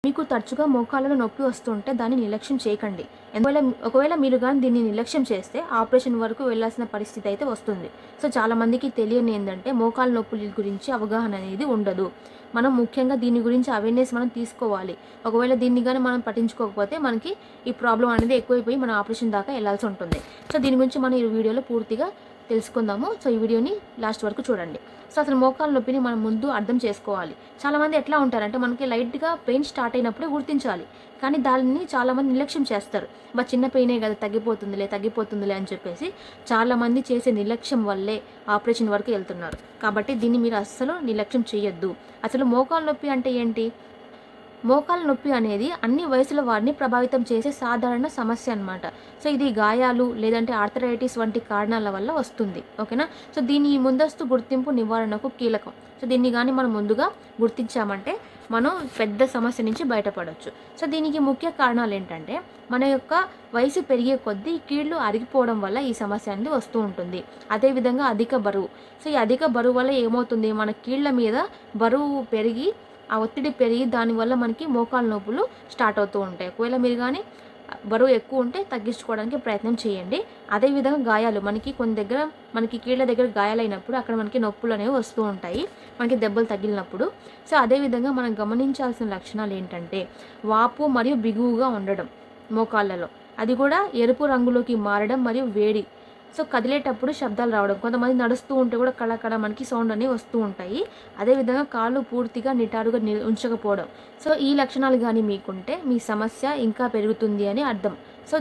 మీకు తరచుగా మోకాళ్ళలో నొప్పి వస్తుంటే దాన్ని నిర్లక్ష్యం చేయకండి. ఒకవేళ మీరు కానీ దీన్ని నిర్లక్ష్యం చేస్తే ఆపరేషన్ వరకు వెళ్ళాల్సిన పరిస్థితి అయితే వస్తుంది. సో చాలామందికి తెలియని ఏంటంటే మోకాళ్ళ నొప్పుల గురించి అవగాహన అనేది ఉండదు. మనం ముఖ్యంగా దీని గురించి అవేర్నెస్ మనం తీసుకోవాలి. ఒకవేళ దీన్ని కానీ మనం పట్టించుకోకపోతే మనకి ఈ ప్రాబ్లం అనేది ఎక్కువైపోయి మనం ఆపరేషన్ దాకా వెళ్ళాల్సి ఉంటుంది. సో దీని గురించి మనం ఈ వీడియోలో పూర్తిగా తెలుసుకుందాము. సో ఈ వీడియోని లాస్ట్ వరకు చూడండి. సో అసలు మోకాళ్ళ నొప్పిని మనం ముందు అర్థం చేసుకోవాలి. చాలామంది ఎట్లా ఉంటారంటే మనకి లైట్గా పెయిన్ స్టార్ట్ అయినప్పుడే గుర్తించాలి, కానీ దాన్ని చాలామంది నిర్లక్ష్యం చేస్తారు. చిన్న పెయినే కదా, తగ్గిపోతుందిలే అని చెప్పేసి చాలామంది చేసే నిర్లక్ష్యం వల్లే ఆపరేషన్ వరకు వెళ్తున్నారు. కాబట్టి దీన్ని మీరు అస్సలు నిర్లక్ష్యం చేయొద్దు. అసలు మోకాళ్ళ నొప్పి అంటే ఏంటి? మోకాళ్ళ నొప్పి అనేది అన్ని వయసుల వారిని ప్రభావితం చేసే సాధారణ సమస్య అన్నమాట. సో ఇది గాయాలు లేదంటే ఆర్థరైటిస్ వంటి కారణాల వల్ల వస్తుంది. ఓకేనా? సో దీని ముందస్తు గుర్తింపు నివారణకు కీలకం. సో దీన్ని కానీ మనం ముందుగా గుర్తించామంటే మనం పెద్ద సమస్య నుంచి బయటపడవచ్చు. సో దీనికి ముఖ్య కారణాలు ఏంటంటే మన యొక్క వయసు పెరిగే కొద్దీ కీళ్ళు అరిగిపోవడం వల్ల ఈ సమస్య అనేది వస్తూ ఉంటుంది. అదేవిధంగా అధిక బరువు. సో ఈ అధిక బరువు వల్ల ఏమవుతుంది, మన కీళ్ళ మీద బరువు పెరిగి ఆ ఒత్తిడి పెరిగి దానివల్ల మనకి మోకాళ్ళ నొప్పులు స్టార్ట్ అవుతూ ఉంటాయి. ఒకవేళ మీరు కానీ బరువు ఎక్కువ ఉంటే తగ్గించుకోవడానికి ప్రయత్నం చేయండి. అదేవిధంగా గాయాలు, కొన్ని దగ్గర మనకి కీళ్ళ దగ్గర గాయాలైనప్పుడు అక్కడ మనకి నొప్పులు అనేవి వస్తూ ఉంటాయి, మనకి దెబ్బలు తగిలినప్పుడు. సో అదేవిధంగా మనం గమనించాల్సిన లక్షణాలు ఏంటంటే వాపు మరియు బిగువుగా ఉండడం మోకాళ్ళలో, అది కూడా ఎరుపు రంగులోకి మారడం మరియు వేడి. సో కదిలేటప్పుడు శబ్దాలు రావడం, కొంతమంది నడుస్తూ ఉంటే కూడా కళకళ మనకి సౌండ్ అనేవి వస్తూ ఉంటాయి. అదేవిధంగా కాళ్ళు పూర్తిగా నిటారుగా ఉంచకపోవడం. సో ఈ లక్షణాలు కానీ మీకుంటే మీ సమస్య ఇంకా పెరుగుతుంది అని అర్థం. సో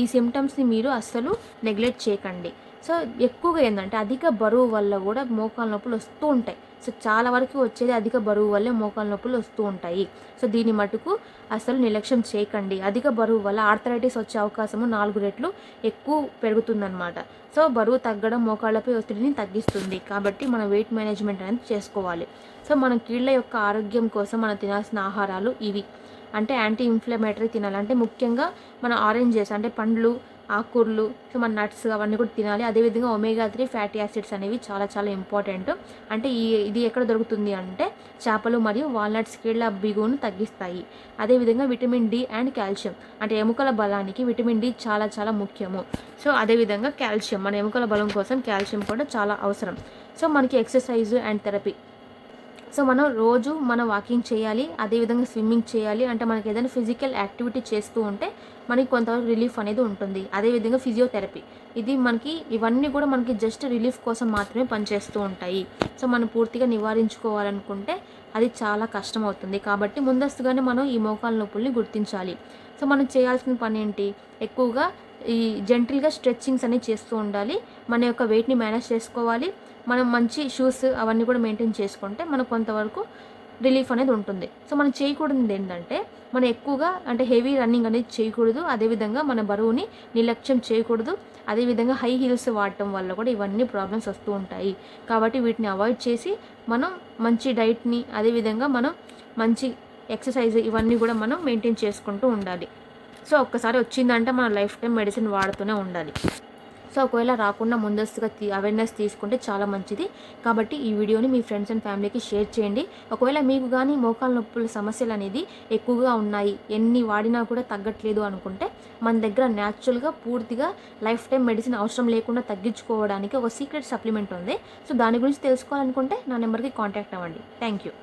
ఈ సిమ్టమ్స్ని మీరు అస్సలు నెగ్లెక్ట్ చేయకండి. సో ఎక్కువగా ఏంటంటే అధిక బరువు వల్ల కూడా మోకాళ్ళ నొప్పులు వస్తూ ఉంటాయి. సో చాలా వరకు వచ్చేది అధిక బరువు వల్లే మోకాళ్ళ నొప్పులు వస్తూ ఉంటాయి. సో దీని మటుకు అసలు నిర్లక్ష్యం చేయకండి. అధిక బరువు వల్ల ఆర్థరైటిస్ వచ్చే అవకాశము 4 రెట్లు ఎక్కువ పెరుగుతుందన్నమాట. సో బరువు తగ్గడం మోకాళ్ళపై ఒత్తిడిని తగ్గిస్తుంది. కాబట్టి మన వెయిట్ మేనేజ్మెంట్ అనేది చేసుకోవాలి. సో మన కీళ్ళ యొక్క ఆరోగ్యం కోసం మనం తినాల్సిన ఆహారాలు ఇవి. అంటే యాంటీ ఇన్ఫ్లమేటరీ తినాలి. అంటే ముఖ్యంగా మన ఆరెంజెస్ అంటే పండ్లు, ఆకుకూరలు, సో మన నట్స్ అవన్నీ కూడా తినాలి. అదేవిధంగా ఒమేగా 3 ఫ్యాటీ యాసిడ్స్ అనేవి చాలా చాలా ఇంపార్టెంట్. అంటే ఇది ఎక్కడ దొరుకుతుంది అంటే చేపలు మరియు వాల్నట్స్ కీళ్ళ బిగువును తగ్గిస్తాయి. అదేవిధంగా విటమిన్ డి అండ్ కాల్షియం, అంటే ఎముకల బలానికి విటమిన్ డి చాలా చాలా ముఖ్యము. సో అదేవిధంగా కాల్షియం, మన ఎముకల బలం కోసం కాల్షియం కూడా చాలా అవసరం. సో మనకి ఎక్సర్సైజ్ అండ్ థెరపీ. సో మనం వాకింగ్ చేయాలి, అదేవిధంగా స్విమ్మింగ్ చేయాలి. అంటే మనకి ఏదైనా ఫిజికల్ యాక్టివిటీ చేస్తూ ఉంటే మనకి కొంతవరకు రిలీఫ్ అనేది ఉంటుంది. అదేవిధంగా ఫిజియోథెరపీ, ఇవన్నీ కూడా మనకి జస్ట్ రిలీఫ్ కోసం మాత్రమే పనిచేస్తూ ఉంటాయి. సో మనం పూర్తిగా నివారించుకోవాలనుకుంటే అది చాలా కష్టం అవుతుంది. కాబట్టి ముందస్తుగానే మనం ఈ మోకాళ్ళ నొప్పుల్ని గుర్తించాలి. సో మనం చేయాల్సిన పని ఏంటి, ఎక్కువగా ఈ జెంటిల్గా స్ట్రెచ్చింగ్స్ అనేవి చేస్తూ ఉండాలి. మన యొక్క వెయిట్ని మేనేజ్ చేసుకోవాలి. మనం మంచి షూస్ అవన్నీ కూడా మెయింటైన్ చేసుకుంటే మనకు కొంతవరకు రిలీఫ్ అనేది ఉంటుంది. సో మనం చేయకూడదు ఏంటంటే మనం ఎక్కువగా అంటే హెవీ రన్నింగ్ అనేది చేయకూడదు. అదేవిధంగా మన బరువుని నిర్లక్ష్యం చేయకూడదు. అదేవిధంగా హై హీల్స్ వాడటం వల్ల కూడా ఇవన్నీ ప్రాబ్లమ్స్ వస్తూ ఉంటాయి. కాబట్టి వీటిని అవాయిడ్ చేసి మనం మంచి డైట్ని, అదేవిధంగా మనం మంచి ఎక్సర్సైజ్ ఇవన్నీ కూడా మనం మెయింటైన్ చేసుకుంటూ ఉండాలి. సో ఒక్కసారి వచ్చిందంటే మనం లైఫ్ టైం మెడిసిన్ వాడుతూనే ఉండాలి. సో ఒకవేళ రాకుండా ముందస్తుగా అవేర్నెస్ తీసుకుంటే చాలా మంచిది. కాబట్టి ఈ వీడియోని మీ ఫ్రెండ్స్ అండ్ ఫ్యామిలీకి షేర్ చేయండి. ఒకవేళ మీకు కానీ మోకాళ్ళ నొప్పుల సమస్యలు అనేది ఎక్కువగా ఉన్నాయి, ఎన్ని వాడినా కూడా తగ్గట్లేదు అనుకుంటే మన దగ్గర న్యాచురల్గా పూర్తిగా లైఫ్ టైం మెడిసిన్ అవసరం లేకుండా తగ్గించుకోవడానికి ఒక సీక్రెట్ సప్లిమెంట్ ఉంది. సో దాని గురించి తెలుసుకోవాలనుకుంటే నా నెంబర్కి కాంటాక్ట్ అవ్వండి. Thank you.